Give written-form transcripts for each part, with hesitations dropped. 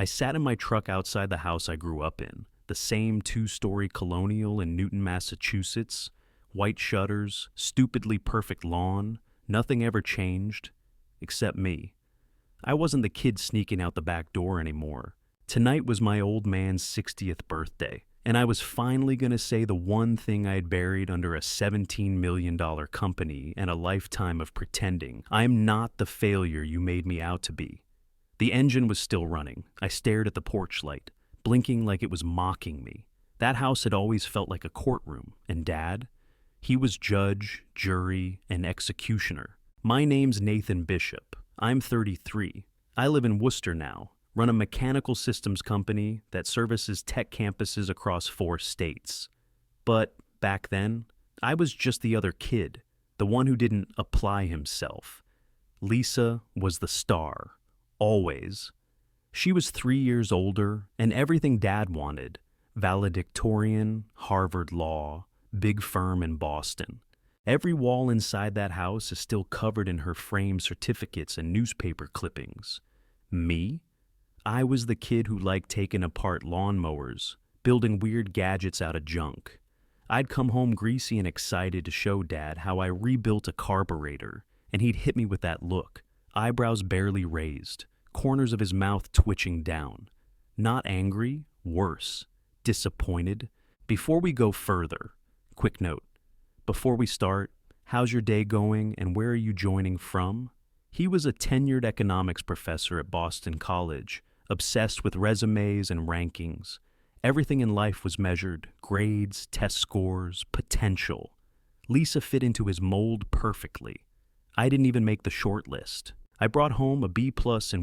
I sat in my truck outside the house I grew up in, the same two-story colonial in Newton, Massachusetts, white shutters, stupidly perfect lawn, nothing ever changed, except me. I wasn't the kid sneaking out the back door anymore. Tonight was my old man's 60th birthday, and I was finally going to say the one thing I had buried under a $17 million company and a lifetime of pretending. I'm not the failure you made me out to be. The engine was still running. I stared at the porch light, blinking like it was mocking me. That house had always felt like a courtroom, and Dad? He was judge, jury, and executioner. My name's Nathan Bishop. I'm 33. I live in Worcester now, run a mechanical systems company that services tech campuses across 4 states. But back then, I was just the other kid, the one who didn't apply himself. Lisa was the star, always. She was 3 years older and everything Dad wanted: valedictorian, Harvard Law, big firm in Boston. Every wall inside that house is still covered in her framed certificates and newspaper clippings. Me? I was the kid who liked taking apart lawnmowers, building weird gadgets out of junk. I'd come home greasy and excited to show Dad how I rebuilt a carburetor, and he'd hit me with that look, eyebrows barely raised, corners of his mouth twitching down. Not angry, worse, disappointed. Before we go further, quick note. Before we start, how's your day going and where are you joining from? He was a tenured economics professor at Boston College, obsessed with resumes and rankings. Everything in life was measured: grades, test scores, potential. Lisa fit into his mold perfectly. I didn't even make the short list. I brought home a B+ in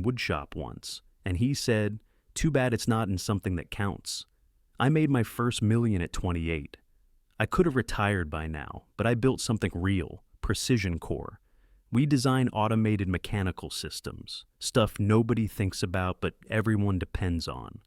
woodshop once, and he said, "Too bad it's not in something that counts." I made my first million at 28. I could have retired by now, but I built something real, Precision Core. We design automated mechanical systems, stuff nobody thinks about but everyone depends on.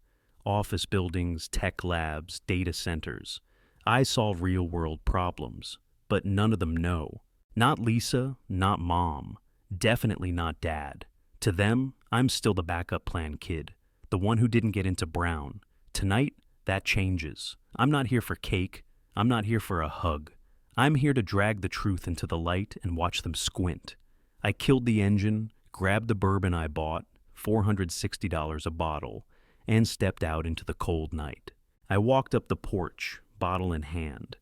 Office buildings, tech labs, data centers. I solve real-world problems, but none of them know. Not Lisa, not Mom, definitely not Dad. To them, I'm still the backup plan kid, the one who didn't get into Brown. Tonight, that changes. I'm not here for cake. I'm not here for a hug. I'm here to drag the truth into the light and watch them squint. I killed the engine, grabbed the bourbon I bought, $460 a bottle, and stepped out into the cold night. I walked up the porch, bottle in hand,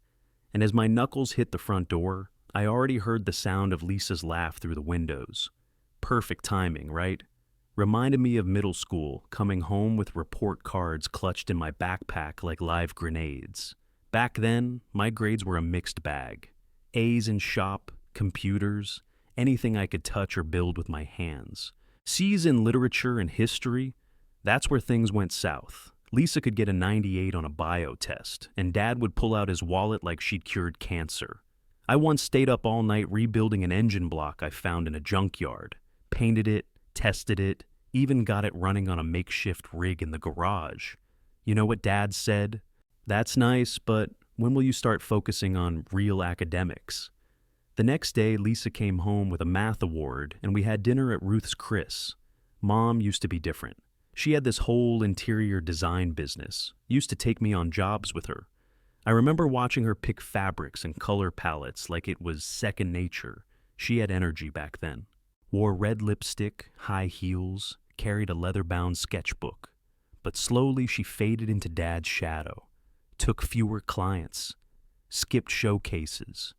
and as my knuckles hit the front door, I already heard the sound of Lisa's laugh through the windows. Perfect timing, right? Reminded me of middle school, coming home with report cards clutched in my backpack like live grenades. Back then, my grades were a mixed bag. A's in shop, computers, anything I could touch or build with my hands. C's in literature and history, that's where things went south. Lisa could get a 98 on a bio test, and Dad would pull out his wallet like she'd cured cancer. I once stayed up all night rebuilding an engine block I found in a junkyard. Painted it, tested it, even got it running on a makeshift rig in the garage. You know what Dad said? "That's nice, but when will you start focusing on real academics?" The next day, Lisa came home with a math award, and we had dinner at Ruth's Chris. Mom used to be different. She had this whole interior design business, used to take me on jobs with her. I remember watching her pick fabrics and color palettes like it was second nature. She had energy back then. Wore red lipstick, high heels, carried a leather-bound sketchbook. But slowly she faded into Dad's shadow. Took fewer clients, skipped showcases.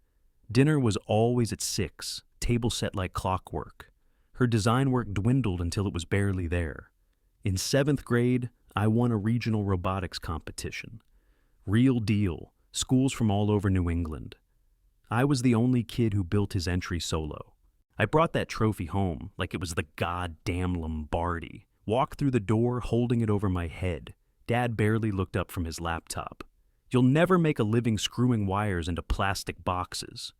Dinner was always at 6, table set like clockwork. Her design work dwindled until it was barely there. In 7th grade, I won a regional robotics competition. Real deal, schools from all over New England. I was the only kid who built his entry solo. I brought that trophy home like it was the goddamn Lombardi. Walked through the door holding it over my head. Dad barely looked up from his laptop. "You'll never make a living screwing wires into plastic boxes."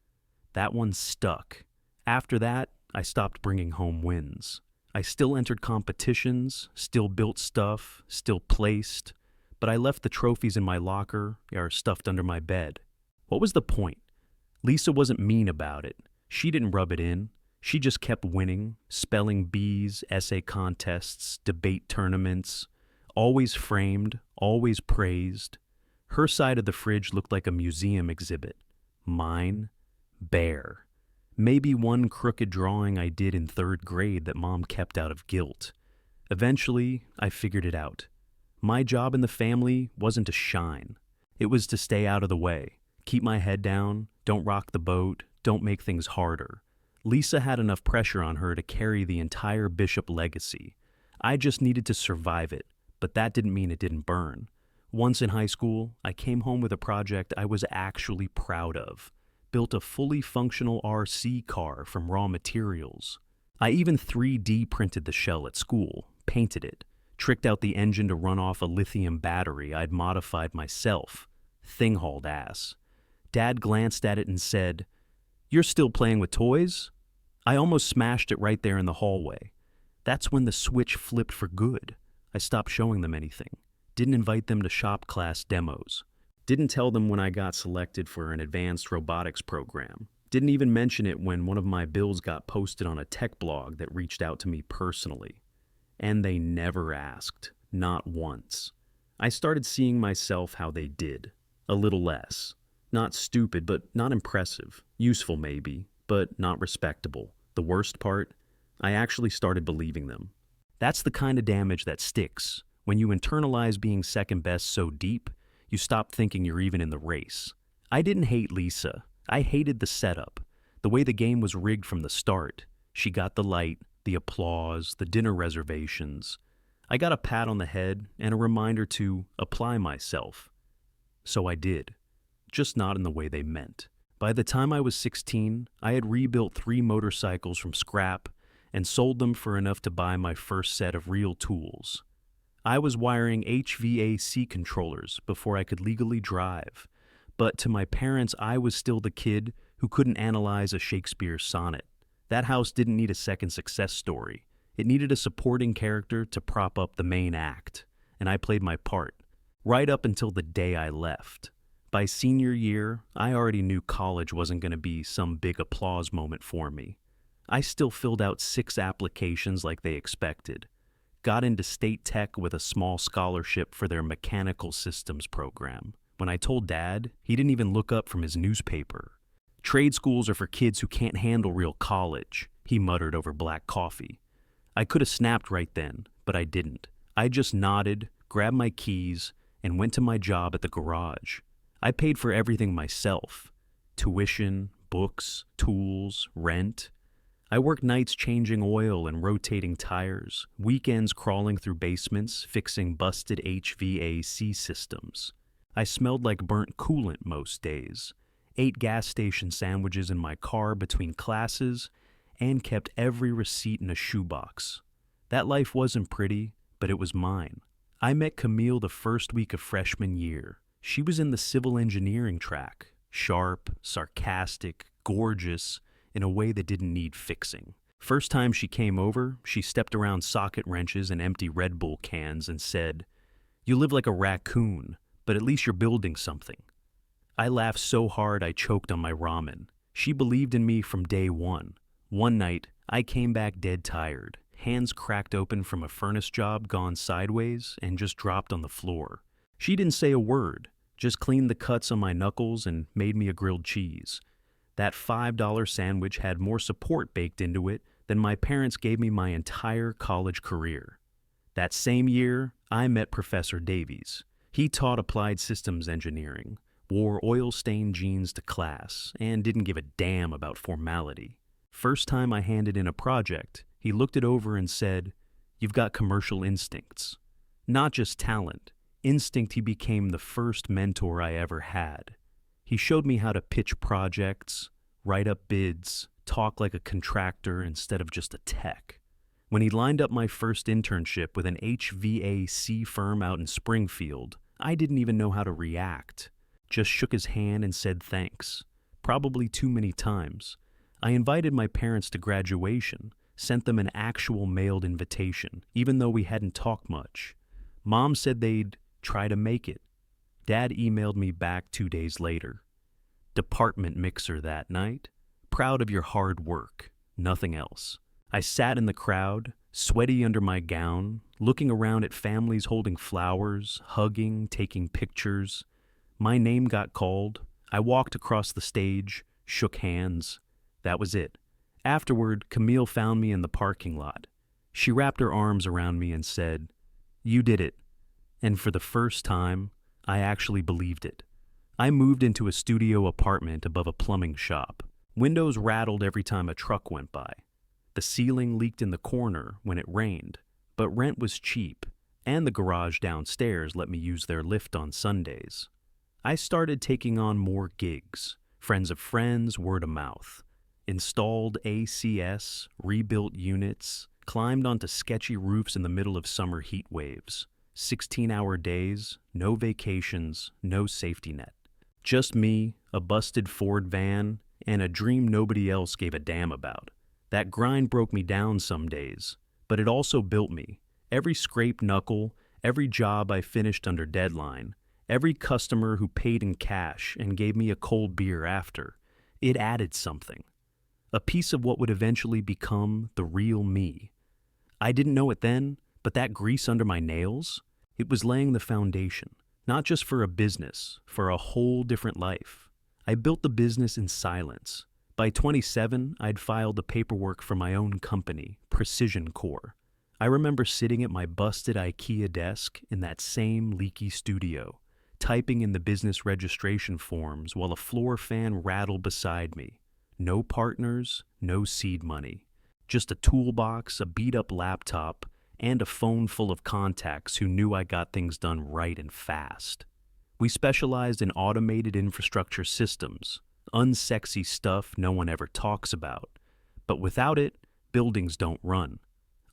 That one stuck. After that, I stopped bringing home wins. I still entered competitions, still built stuff, still placed, but I left the trophies in my locker or stuffed under my bed. What was the point? Lisa wasn't mean about it. She didn't rub it in. She just kept winning, spelling bees, essay contests, debate tournaments. Always framed, always praised. Her side of the fridge looked like a museum exhibit. Mine, bare. Maybe one crooked drawing I did in 3rd grade that Mom kept out of guilt. Eventually, I figured it out. My job in the family wasn't to shine. It was to stay out of the way, keep my head down, don't rock the boat, don't make things harder. Lisa had enough pressure on her to carry the entire Bishop legacy. I just needed to survive it, but that didn't mean it didn't burn. Once in high school, I came home with a project I was actually proud of. Built a fully functional RC car from raw materials. I even 3D printed the shell at school, painted it, tricked out the engine to run off a lithium battery I'd modified myself. Thing hauled ass. Dad glanced at it and said, "You're still playing with toys?" I almost smashed it right there in the hallway. That's when the switch flipped for good. I stopped showing them anything. Didn't invite them to shop class demos. Didn't tell them when I got selected for an advanced robotics program. Didn't even mention it when one of my bills got posted on a tech blog that reached out to me personally. And they never asked. Not once. I started seeing myself how they did. A little less. Not stupid, but not impressive. Useful maybe, but not respectable. The worst part? I actually started believing them. That's the kind of damage that sticks. When you internalize being second best so deep, you stop thinking you're even in the race. I didn't hate Lisa. I hated the setup. The way the game was rigged from the start. She got the light, the applause, the dinner reservations. I got a pat on the head and a reminder to apply myself. So I did. Just not in the way they meant. By the time I was 16, I had rebuilt 3 motorcycles from scrap and sold them for enough to buy my first set of real tools. I was wiring HVAC controllers before I could legally drive, but to my parents I was still the kid who couldn't analyze a Shakespeare sonnet. That house didn't need a second success story. It needed a supporting character to prop up the main act, and I played my part, right up until the day I left. By senior year, I already knew college wasn't going to be some big applause moment for me. I still filled out 6 applications like they expected. Got into state tech with a small scholarship for their mechanical systems program. When I told Dad, he didn't even look up from his newspaper. "Trade schools are for kids who can't handle real college," he muttered over black coffee. I could have snapped right then, but I didn't. I just nodded, grabbed my keys, and went to my job at the garage. I paid for everything myself. Tuition, books, tools, rent. I worked nights changing oil and rotating tires, weekends crawling through basements, fixing busted HVAC systems. I smelled like burnt coolant most days, ate gas station sandwiches in my car between classes, and kept every receipt in a shoebox. That life wasn't pretty, but it was mine. I met Camille the first week of freshman year. She was in the civil engineering track, sharp, sarcastic, gorgeous, in a way that didn't need fixing. First time she came over, she stepped around socket wrenches and empty Red Bull cans and said, "You live like a raccoon, but at least you're building something." I laughed so hard I choked on my ramen. She believed in me from day one. One night, I came back dead tired, hands cracked open from a furnace job gone sideways and just dropped on the floor. She didn't say a word, just cleaned the cuts on my knuckles and made me a grilled cheese. That $5 sandwich had more support baked into it than my parents gave me my entire college career. That same year, I met Professor Davies. He taught applied systems engineering, wore oil-stained jeans to class, and didn't give a damn about formality. First time I handed in a project, he looked it over and said, "You've got commercial instincts." Not just talent. Instinct. He became the first mentor I ever had. He showed me how to pitch projects, write up bids, talk like a contractor instead of just a tech. When he lined up my first internship with an HVAC firm out in Springfield, I didn't even know how to react. Just shook his hand and said thanks. Probably too many times. I invited my parents to graduation, sent them an actual mailed invitation, even though we hadn't talked much. Mom said they'd try to make it. Dad emailed me back 2 days later. "Department mixer that night. Proud of your hard work. Nothing else." I sat in the crowd, sweaty under my gown, looking around at families holding flowers, hugging, taking pictures. My name got called. I walked across the stage, shook hands. That was it. Afterward, Camille found me in the parking lot. She wrapped her arms around me and said, "You did it." And for the first time, I actually believed it. I moved into a studio apartment above a plumbing shop. Windows rattled every time a truck went by. The ceiling leaked in the corner when it rained, but rent was cheap, and the garage downstairs let me use their lift on Sundays. I started taking on more gigs, friends of friends, word of mouth. Installed ACS, rebuilt units, climbed onto sketchy roofs in the middle of summer heat waves. 16-hour days, no vacations, no safety net. Just me, a busted Ford van, and a dream nobody else gave a damn about. That grind broke me down some days, but it also built me. Every scraped knuckle, every job I finished under deadline, every customer who paid in cash and gave me a cold beer after, it added something. A piece of what would eventually become the real me. I didn't know it then, but that grease under my nails, it was laying the foundation, not just for a business, for a whole different life. I built the business in silence. By 27, I'd filed the paperwork for my own company, Precision Core. I remember sitting at my busted IKEA desk in that same leaky studio, typing in the business registration forms while a floor fan rattled beside me. No partners, no seed money. Just a toolbox, a beat-up laptop, and a phone full of contacts who knew I got things done right and fast. We specialized in automated infrastructure systems, unsexy stuff no one ever talks about. But without it, buildings don't run.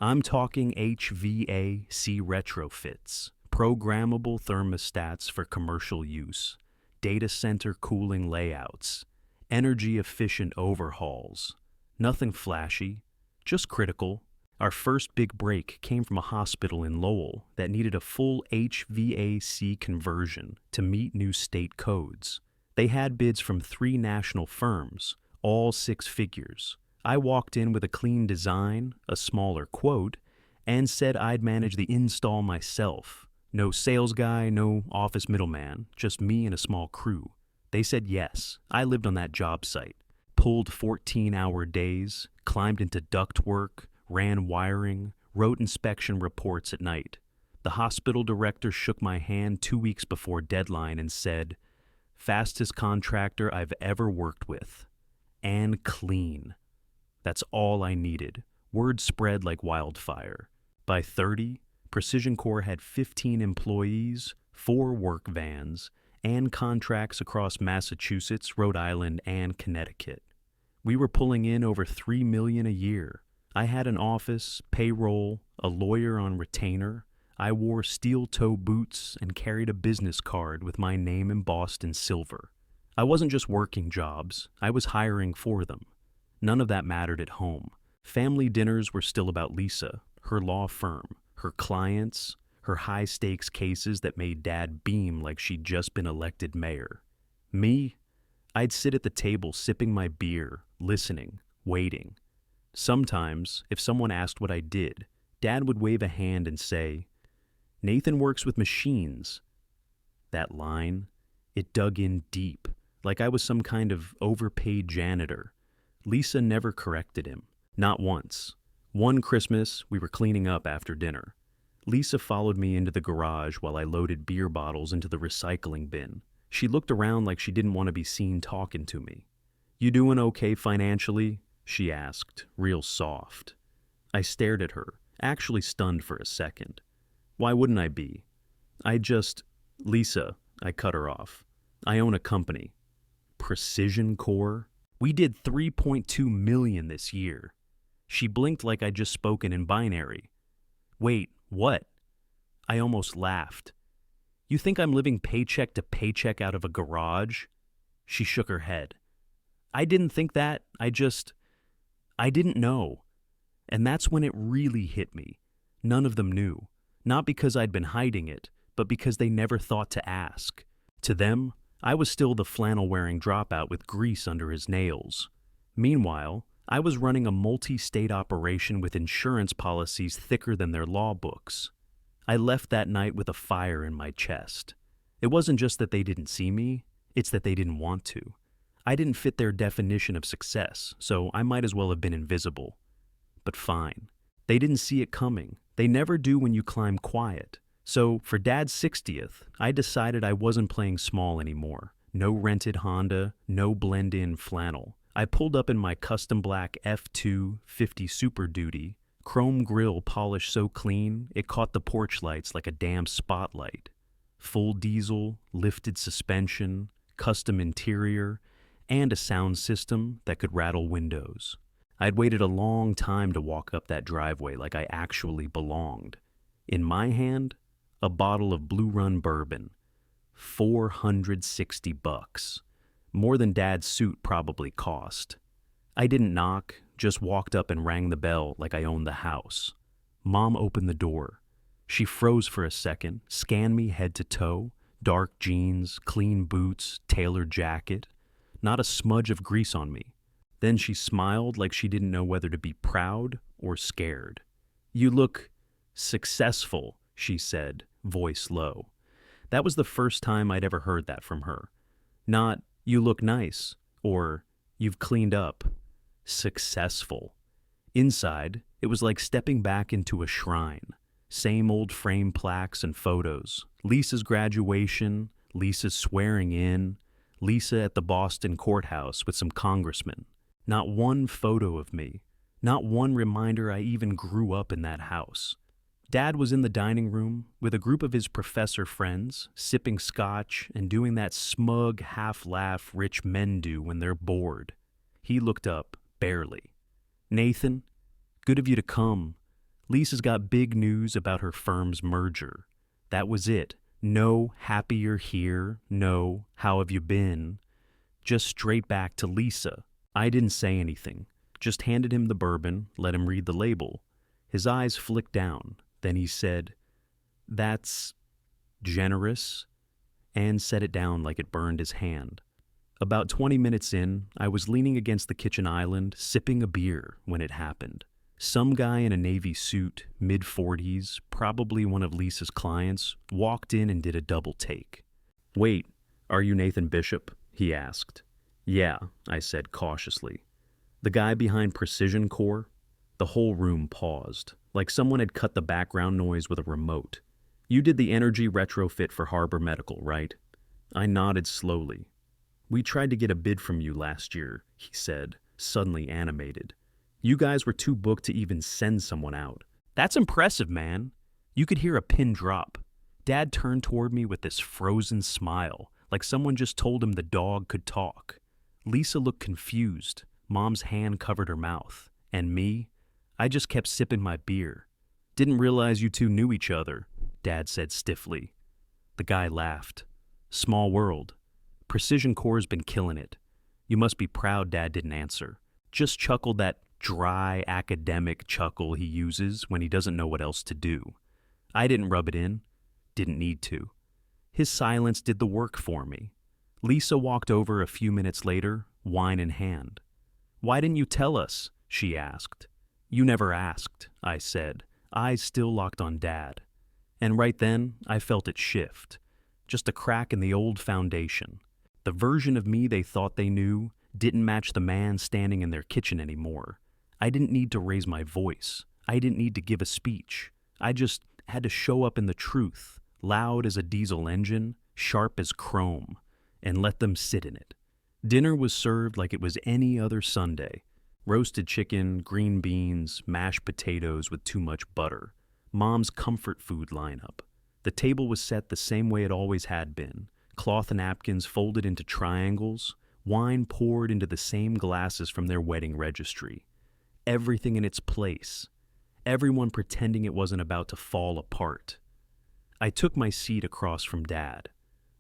I'm talking HVAC retrofits, programmable thermostats for commercial use, data center cooling layouts, energy-efficient overhauls. Nothing flashy, just critical. Our first big break came from a hospital in Lowell that needed a full HVAC conversion to meet new state codes. They had bids from 3 national firms, all 6 figures. I walked in with a clean design, a smaller quote, and said I'd manage the install myself. No sales guy, no office middleman, just me and a small crew. They said yes. I lived on that job site, pulled 14-hour days, climbed into ductwork, ran wiring, wrote inspection reports at night. The hospital director shook my hand 2 weeks before deadline and said, "Fastest contractor I've ever worked with. And clean." That's all I needed. Word spread like wildfire. By 30, Precision Core had 15 employees, 4 work vans, and contracts across Massachusetts, Rhode Island, and Connecticut. We were pulling in over $3 million a year. I had an office, payroll, a lawyer on retainer. I wore steel-toe boots and carried a business card with my name embossed in silver. I wasn't just working jobs, I was hiring for them. None of that mattered at home. Family dinners were still about Lisa, her law firm, her clients, her high-stakes cases that made Dad beam like she'd just been elected mayor. Me? I'd sit at the table sipping my beer, listening, waiting. Sometimes, if someone asked what I did, Dad would wave a hand and say, "Nathan works with machines." That line, it dug in deep, like I was some kind of overpaid janitor. Lisa never corrected him, not once. One Christmas, we were cleaning up after dinner. Lisa followed me into the garage while I loaded beer bottles into the recycling bin. She looked around like she didn't want to be seen talking to me. "You doing okay financially?" she asked, real soft. I stared at her, actually stunned for a second. Why wouldn't I be? Lisa, I cut her off. I own a company. Precision Core? We did $3.2 million this year. She blinked like I'd just spoken in binary. Wait, what? I almost laughed. You think I'm living paycheck to paycheck out of a garage? She shook her head. I didn't think that. I didn't know. And that's when it really hit me. None of them knew. Not because I'd been hiding it, but because they never thought to ask. To them, I was still the flannel-wearing dropout with grease under his nails. Meanwhile, I was running a multi-state operation with insurance policies thicker than their law books. I left that night with a fire in my chest. It wasn't just that they didn't see me, it's that they didn't want to. I didn't fit their definition of success, so I might as well have been invisible. But fine. They didn't see it coming. They never do when you climb quiet. So, for Dad's 60th, I decided I wasn't playing small anymore. No rented Honda, no blend-in flannel. I pulled up in my custom black F2 50 Super Duty, chrome grille polished so clean it caught the porch lights like a damn spotlight. Full diesel, lifted suspension, custom interior, and a sound system that could rattle windows. I'd waited a long time to walk up that driveway like I actually belonged. In my hand, a bottle of Blue Run bourbon. $460. More than Dad's suit probably cost. I didn't knock, just walked up and rang the bell like I owned the house. Mom opened the door. She froze for a second, scanned me head to toe, dark jeans, clean boots, tailored jacket. Not a smudge of grease on me. Then she smiled like she didn't know whether to be proud or scared. "You look successful," she said, voice low. That was the first time I'd ever heard that from her. Not, "You look nice," or, "You've cleaned up." Successful. Inside, it was like stepping back into a shrine. Same old frame plaques and photos. Lisa's graduation, Lisa's swearing in, Lisa at the Boston courthouse with some congressmen. Not one photo of me. Not one reminder I even grew up in that house. Dad was in the dining room with a group of his professor friends, sipping scotch and doing that smug half-laugh rich men do when they're bored. He looked up, barely. "Nathan, good of you to come. Lisa's got big news about her firm's merger." That was it. No "happy you're here," no "how have you been?" Just straight back to Lisa. I didn't say anything, just handed him the bourbon, let him read the label. His eyes flicked down, then he said, "That's generous," and set it down like it burned his hand. About 20 minutes in, I was leaning against the kitchen island, sipping a beer when it happened. Some guy in a navy suit, mid-40s, probably one of Lisa's clients, walked in and did a double take. "Wait, are you Nathan Bishop?" he asked. "Yeah," I said cautiously. "The guy behind Precision Core?" The whole room paused, like someone had cut the background noise with a remote. "You did the energy retrofit for Harbor Medical, right?" I nodded slowly. "We tried to get a bid from you last year," he said, suddenly animated. "You guys were too booked to even send someone out." "That's impressive, man." You could hear a pin drop. Dad turned toward me with this frozen smile, like someone just told him the dog could talk. Lisa looked confused. Mom's hand covered her mouth. And me? I just kept sipping my beer. "Didn't realize you two knew each other," Dad said stiffly. The guy laughed. "Small world. Precision Core's been killing it. You must be proud Dad didn't answer." Just chuckled that dry, academic chuckle he uses when he doesn't know what else to do. I didn't rub it in. Didn't need to. His silence did the work for me. Lisa walked over a few minutes later, wine in hand. "Why didn't you tell us?" she asked. "You never asked," I said, eyes still locked on Dad. And right then, I felt it shift. Just a crack in the old foundation. The version of me they thought they knew didn't match the man standing in their kitchen anymore. I didn't need to raise my voice. I didn't need to give a speech. I just had to show up in the truth, loud as a diesel engine, sharp as chrome, and let them sit in it. Dinner was served like it was any other Sunday. Roasted chicken, green beans, mashed potatoes with too much butter. Mom's comfort food lineup. The table was set the same way it always had been. Cloth napkins folded into triangles, wine poured into the same glasses from their wedding registry. Everything in its place. Everyone pretending it wasn't about to fall apart. I took my seat across from Dad.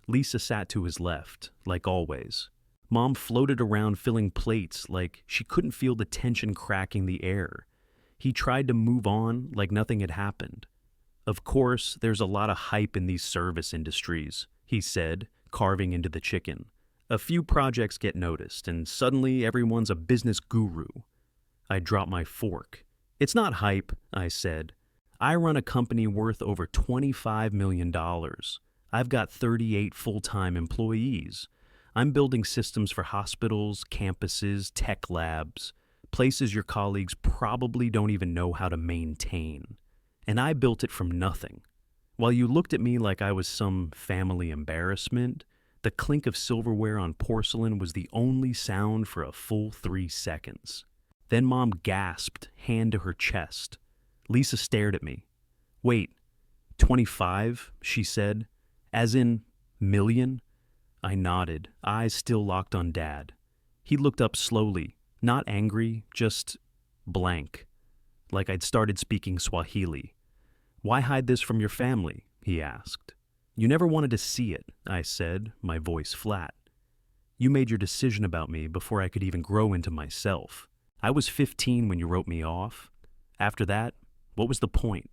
Lisa sat to his left, like always. Mom floated around filling plates like she couldn't feel the tension cracking the air. He tried to move on like nothing had happened. "Of course, there's a lot of hype in these service industries," he said, carving into the chicken. "A few projects get noticed, and suddenly everyone's a business guru." I dropped my fork. "It's not hype," I said. I run a company worth over $25 million. I've got 38 full-time employees. I'm building systems for hospitals, campuses, tech labs, places your colleagues probably don't even know how to maintain. And I built it from nothing. While you looked at me like I was some family embarrassment, the clink of silverware on porcelain was the only sound for a full 3 seconds. Then Mom gasped, hand to her chest. Lisa stared at me. Wait, 25, she said. As in, million? I nodded, eyes still locked on Dad. He looked up slowly, not angry, just blank, like I'd started speaking Swahili. Why hide this from your family? He asked. You never wanted to see it, I said, my voice flat. You made your decision about me before I could even grow into myself. I was 15 when you wrote me off. After that, what was the point?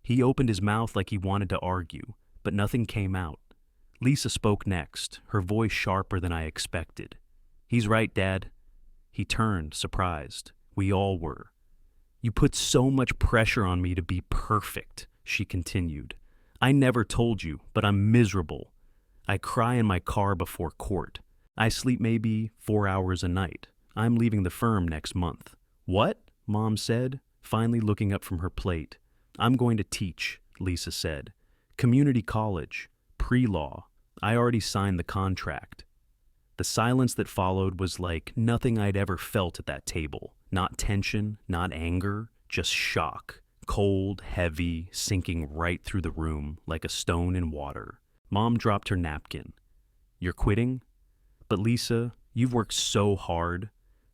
He opened his mouth like he wanted to argue, but nothing came out. Lisa spoke next, her voice sharper than I expected. He's right, Dad. He turned, surprised. We all were. You put so much pressure on me to be perfect, she continued. I never told you, but I'm miserable. I cry in my car before court. I sleep maybe 4 hours a night. I'm leaving the firm next month. What? Mom said, finally looking up from her plate. I'm going to teach, Lisa said. Community college, pre-law. I already signed the contract. The silence that followed was like nothing I'd ever felt at that table. Not tension, not anger, just shock. Cold, heavy, sinking right through the room like a stone in water. Mom dropped her napkin. You're quitting? But Lisa, you've worked so hard.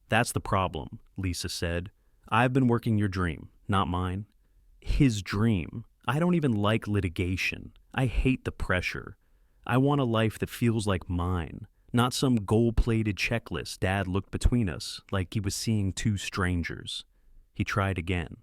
That's the problem, Lisa said. I've been working your dream, not mine. His dream. I don't even like litigation. I hate the pressure. I want a life that feels like mine, not some gold-plated checklist Dad looked between us like he was seeing two strangers. He tried again.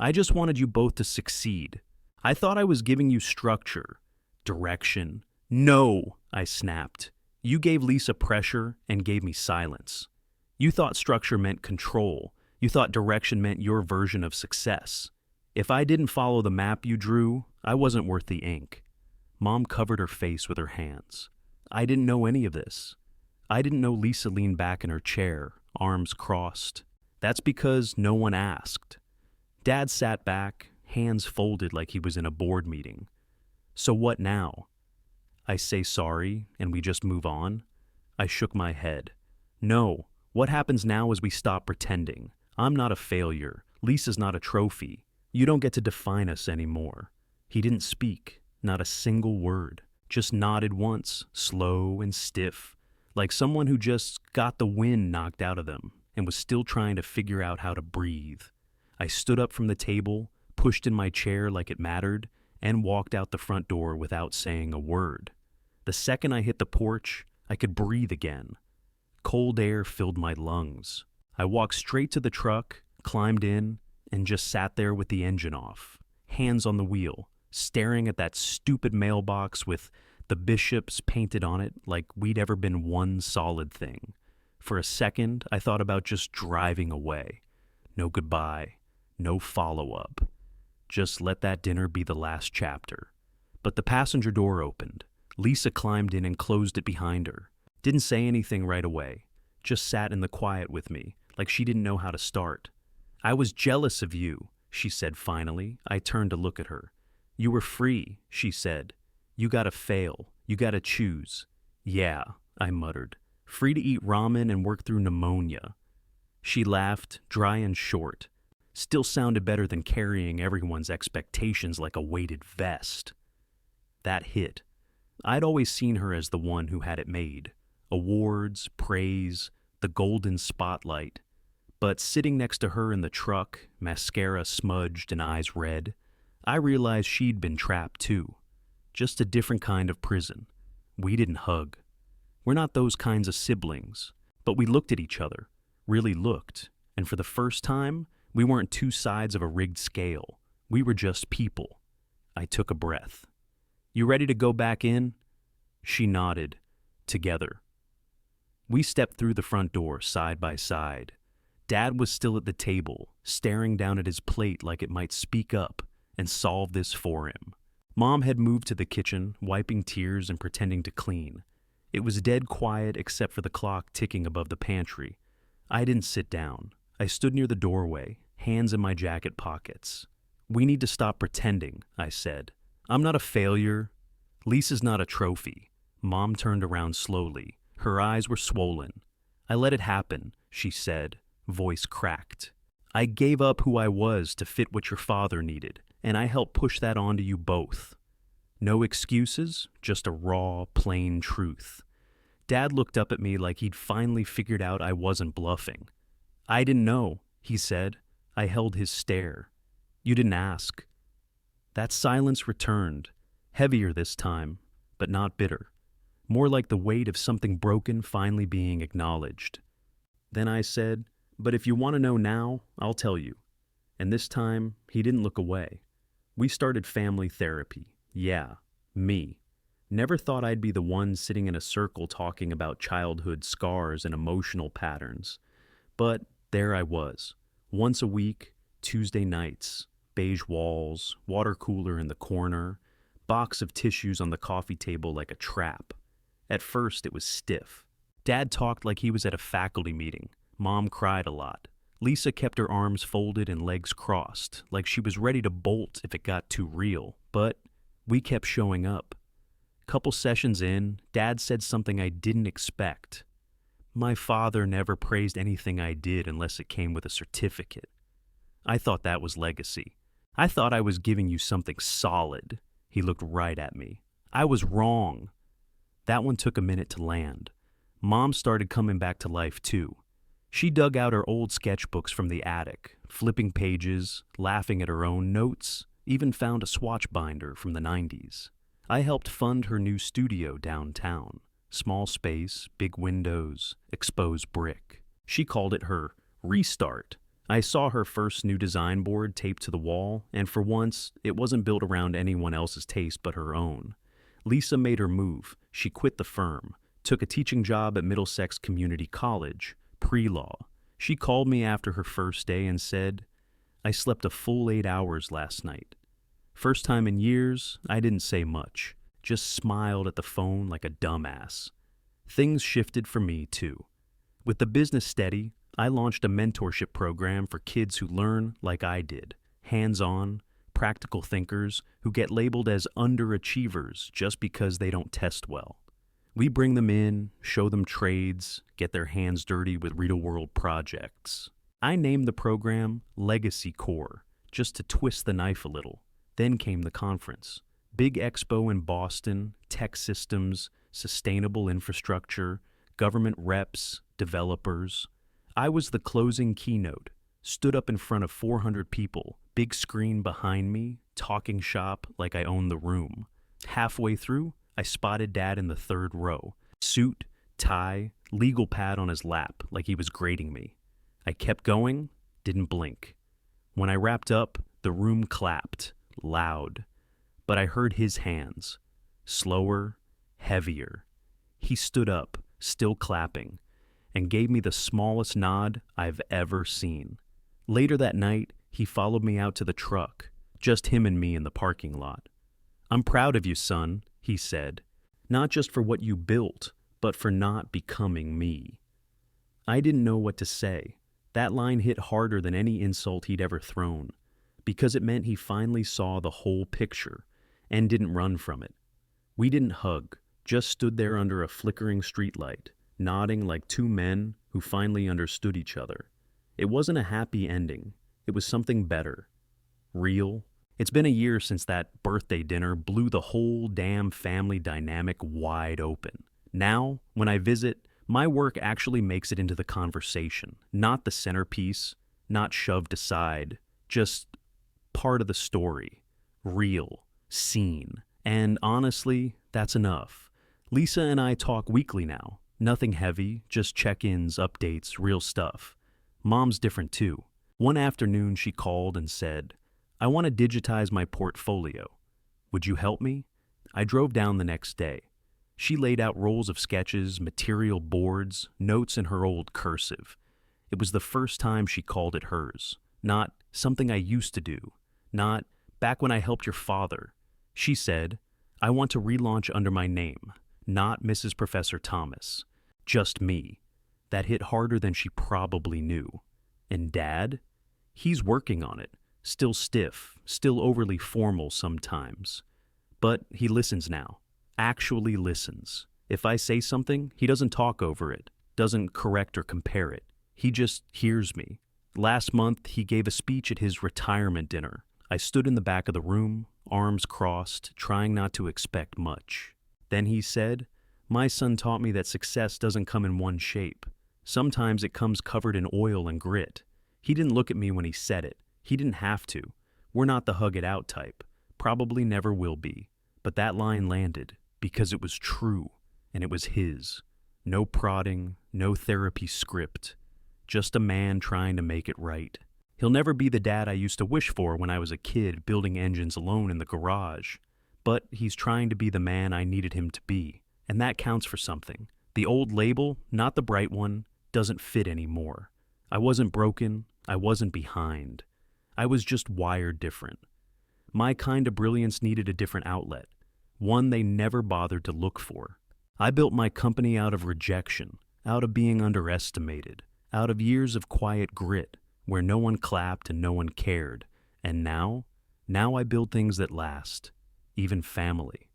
I just wanted you both to succeed. I thought I was giving you structure, direction. No, I snapped. You gave Lisa pressure and gave me silence. You thought structure meant control. You thought direction meant your version of success. If I didn't follow the map you drew, I wasn't worth the ink. Mom covered her face with her hands. I didn't know any of this. I didn't know Lisa leaned back in her chair, arms crossed. That's because no one asked. Dad sat back, hands folded like he was in a board meeting. So what now? I say sorry and we just move on? I shook my head. No, what happens now is we stop pretending. I'm not a failure. Lisa's not a trophy. You don't get to define us anymore. He didn't speak, not a single word, just nodded once, slow and stiff, like someone who just got the wind knocked out of them and was still trying to figure out how to breathe. I stood up from the table, pushed in my chair like it mattered, and walked out the front door without saying a word. The second I hit the porch, I could breathe again. Cold air filled my lungs. I walked straight to the truck, climbed in, and just sat there with the engine off, hands on the wheel, staring at that stupid mailbox with the bishops painted on it like we'd ever been one solid thing. For a second, I thought about just driving away. No goodbye, no follow-up. Just let that dinner be the last chapter. But the passenger door opened. Lisa climbed in and closed it behind her. Didn't say anything right away. Just sat in the quiet with me, like she didn't know how to start. I was jealous of you, she said finally. I turned to look at her. You were free, she said. You gotta fail. You gotta choose. Yeah, I muttered. Free to eat ramen and work through pneumonia. She laughed, dry and short. Still sounded better than carrying everyone's expectations like a weighted vest. That hit. I'd always seen her as the one who had it made. Awards, praise, the golden spotlight. But sitting next to her in the truck, mascara smudged and eyes red, I realized she'd been trapped too. Just a different kind of prison. We didn't hug. We're not those kinds of siblings. But we looked at each other, really looked, and for the first time, we weren't two sides of a rigged scale. We were just people. I took a breath. You ready to go back in? She nodded. Together. We stepped through the front door side by side. Dad was still at the table, staring down at his plate like it might speak up, and solve this for him. Mom had moved to the kitchen, wiping tears and pretending to clean. It was dead quiet except for the clock ticking above the pantry. I didn't sit down. I stood near the doorway, hands in my jacket pockets. "We need to stop pretending," I said. "I'm not a failure. Lisa's not a trophy." Mom turned around slowly. Her eyes were swollen. "I let it happen," she said, voice cracked. "I gave up who I was to fit what your father needed, and I helped push that onto you both. No excuses, just a raw, plain truth." Dad looked up at me like he'd finally figured out I wasn't bluffing. "I didn't know," he said. I held his stare. "You didn't ask." That silence returned, heavier this time, but not bitter. More like the weight of something broken finally being acknowledged. Then I said, "But if you want to know now, I'll tell you." And this time, he didn't look away. We started family therapy. Yeah, me. Never thought I'd be the one sitting in a circle talking about childhood scars and emotional patterns. But there I was, once a week, Tuesday nights, beige walls, water cooler in the corner, box of tissues on the coffee table like a trap. At first, it was stiff. Dad talked like he was at a faculty meeting. Mom cried a lot. Lisa kept her arms folded and legs crossed, like she was ready to bolt if it got too real. But we kept showing up. Couple sessions in, Dad said something I didn't expect. "My father never praised anything I did unless it came with a certificate." I thought that was legacy. I thought I was giving you something solid. He looked right at me. I was wrong. That one took a minute to land. Mom started coming back to life too. She dug out her old sketchbooks from the attic, flipping pages, laughing at her own notes, even found a swatch binder from the 90s. I helped fund her new studio downtown. Small space, big windows, exposed brick. She called it her restart. I saw her first new design board taped to the wall, and for once, it wasn't built around anyone else's taste but her own. Lisa made her move. She quit the firm, took a teaching job at Middlesex Community College, pre-law. She called me after her first day and said, "I slept a full 8 hours last night." First time in years, I didn't say much, just smiled at the phone like a dumbass. Things shifted for me too. With the business steady, I launched a mentorship program for kids who learn like I did, hands-on, practical thinkers who get labeled as underachievers just because they don't test well. We bring them in, show them trades, get their hands dirty with real-world projects. I named the program Legacy Core, just to twist the knife a little. Then came the conference. Big expo in Boston, tech systems, sustainable infrastructure, government reps, developers. I was the closing keynote, stood up in front of 400 people, big screen behind me, talking shop like I owned the room. Halfway through, I spotted Dad in the third row. Suit, tie, legal pad on his lap like he was grading me. I kept going, didn't blink. When I wrapped up, the room clapped, loud. But I heard his hands, slower, heavier. He stood up, still clapping, and gave me the smallest nod I've ever seen. Later that night, he followed me out to the truck, just him and me in the parking lot. "I'm proud of you, son," he said, "not just for what you built, but for not becoming me." I didn't know what to say. That line hit harder than any insult he'd ever thrown, because it meant he finally saw the whole picture and didn't run from it. We didn't hug, just stood there under a flickering streetlight, nodding like two men who finally understood each other. It wasn't a happy ending. It was something better. Real. It's been a year since that birthday dinner blew the whole damn family dynamic wide open. Now, when I visit, my work actually makes it into the conversation, not the centerpiece, not shoved aside, just part of the story. Real. Seen. And honestly, that's enough. Lisa and I talk weekly now. Nothing heavy, just check-ins, updates, real stuff. Mom's different too. One afternoon she called and said, "I want to digitize my portfolio. Would you help me?" I drove down the next day. She laid out rolls of sketches, material boards, notes in her old cursive. It was the first time she called it hers. Not something I used to do. Not Back when I helped your father. She said, I want to relaunch under my name, not Mrs. Professor Thomas. Just me. That hit harder than she probably knew. And Dad? He's working on it. Still stiff, still overly formal sometimes. But he listens now. Actually listens. If I say something, he doesn't talk over it, doesn't correct or compare it. He just hears me. Last month, he gave a speech at his retirement dinner. I stood in the back of the room, arms crossed, trying not to expect much. Then he said, my son taught me that success doesn't come in one shape. Sometimes it comes covered in oil and grit. He didn't look at me when he said it. He didn't have to. We're not the hug it out type. Probably never will be. But that line landed because it was true, and it was his. No prodding, no therapy script. Just a man trying to make it right. He'll never be the dad I used to wish for when I was a kid building engines alone in the garage. But he's trying to be the man I needed him to be. And that counts for something. The old label, not the bright one, doesn't fit anymore. I wasn't broken. I wasn't behind. I was just wired different. My kind of brilliance needed a different outlet, one they never bothered to look for. I built my company out of rejection, out of being underestimated, out of years of quiet grit, where no one clapped and no one cared. And now I build things that last, even family.